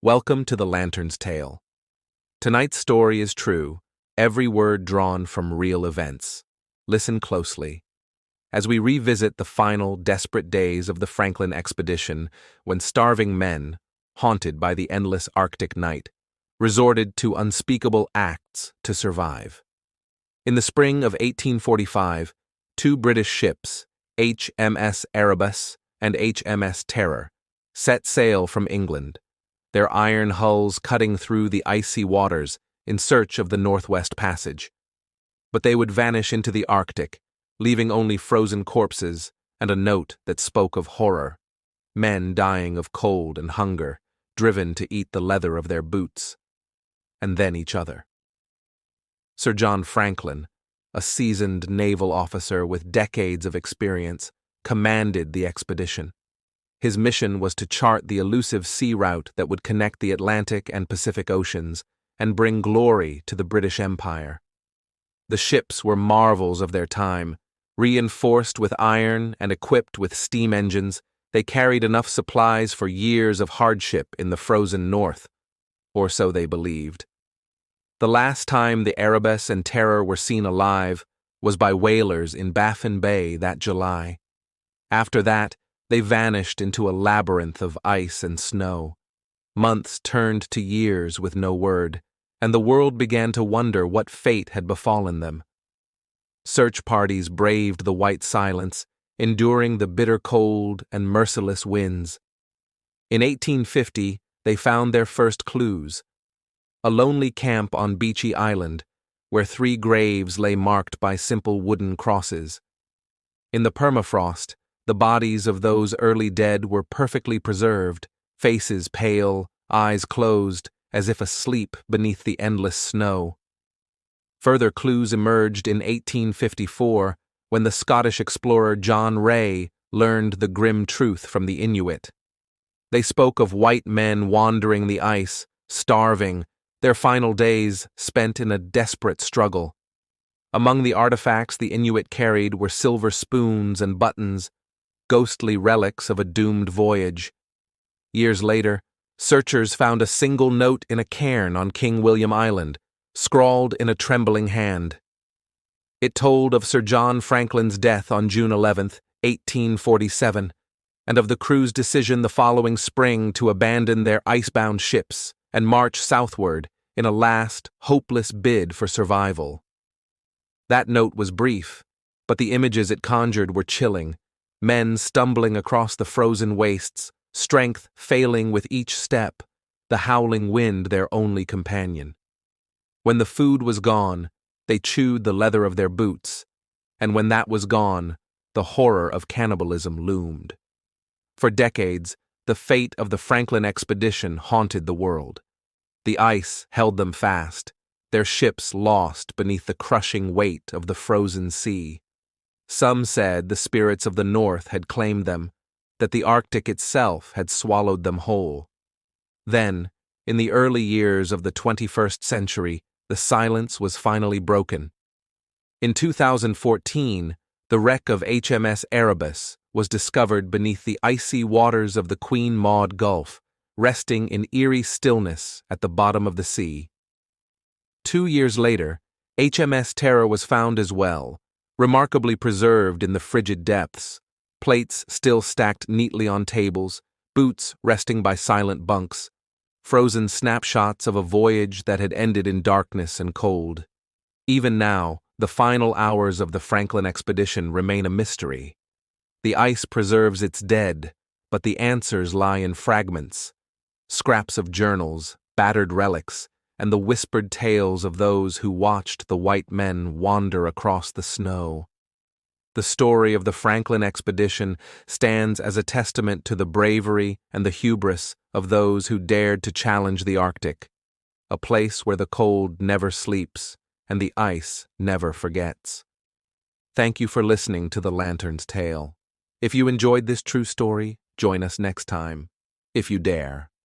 Welcome to the Lantern's Tale. Tonight's story is true, every word drawn from real events. Listen closely. As we revisit the final, desperate days of the Franklin expedition, when starving men, haunted by the endless Arctic night, resorted to unspeakable acts to survive. In the spring of 1845, two British ships, HMS Erebus and HMS Terror, set sail from England, their iron hulls cutting through the icy waters in search of the Northwest Passage. But they would vanish into the Arctic, leaving only frozen corpses and a note that spoke of horror, men dying of cold and hunger, driven to eat the leather of their boots, and then each other. Sir John Franklin, a seasoned naval officer with decades of experience, commanded the expedition. His mission was to chart the elusive sea route that would connect the Atlantic and Pacific Oceans and bring glory to the British Empire. The ships were marvels of their time. Reinforced with iron and equipped with steam engines, they carried enough supplies for years of hardship in the frozen north, or so they believed. The last time the Erebus and Terror were seen alive was by whalers in Baffin Bay that July. After that, they vanished into a labyrinth of ice and snow. Months turned to years with no word, and the world began to wonder what fate had befallen them. Search parties braved the white silence, enduring the bitter cold and merciless winds. In 1850, they found their first clues: a lonely camp on Beachy Island, where 3 graves lay marked by simple wooden crosses. In the permafrost, the bodies of those early dead were perfectly preserved, faces pale, eyes closed, as if asleep beneath the endless snow. Further clues emerged in 1854, when the Scottish explorer John Ray learned the grim truth from the Inuit. They spoke of white men wandering the ice, starving, their final days spent in a desperate struggle. Among the artifacts the Inuit carried were silver spoons and buttons, ghostly relics of a doomed voyage. Years later, searchers found a single note in a cairn on King William Island, scrawled in a trembling hand. It told of Sir John Franklin's death on June 11, 1847, and of the crew's decision the following spring to abandon their icebound ships and march southward in a last, hopeless bid for survival. That note was brief, but the images it conjured were chilling. Men stumbling across the frozen wastes, strength failing with each step, the howling wind their only companion. When the food was gone, they chewed the leather of their boots, and when that was gone, the horror of cannibalism loomed. For decades, the fate of the Franklin expedition haunted the world. The ice held them fast, their ships lost beneath the crushing weight of the frozen sea. Some said the spirits of the North had claimed them, that the Arctic itself had swallowed them whole. Then, in the early years of the 21st century, the silence was finally broken. In 2014, the wreck of HMS Erebus was discovered beneath the icy waters of the Queen Maud Gulf, resting in eerie stillness at the bottom of the sea. 2 years later, HMS Terror was found as well, remarkably preserved in the frigid depths, plates still stacked neatly on tables, boots resting by silent bunks, frozen snapshots of a voyage that had ended in darkness and cold. Even now, the final hours of the Franklin expedition remain a mystery. The ice preserves its dead, but the answers lie in fragments, scraps of journals, battered relics, and the whispered tales of those who watched the white men wander across the snow. The story of the Franklin expedition stands as a testament to the bravery and the hubris of those who dared to challenge the Arctic, a place where the cold never sleeps and the ice never forgets. Thank you for listening to The Lantern's Tale. If you enjoyed this true story, join us next time, if you dare.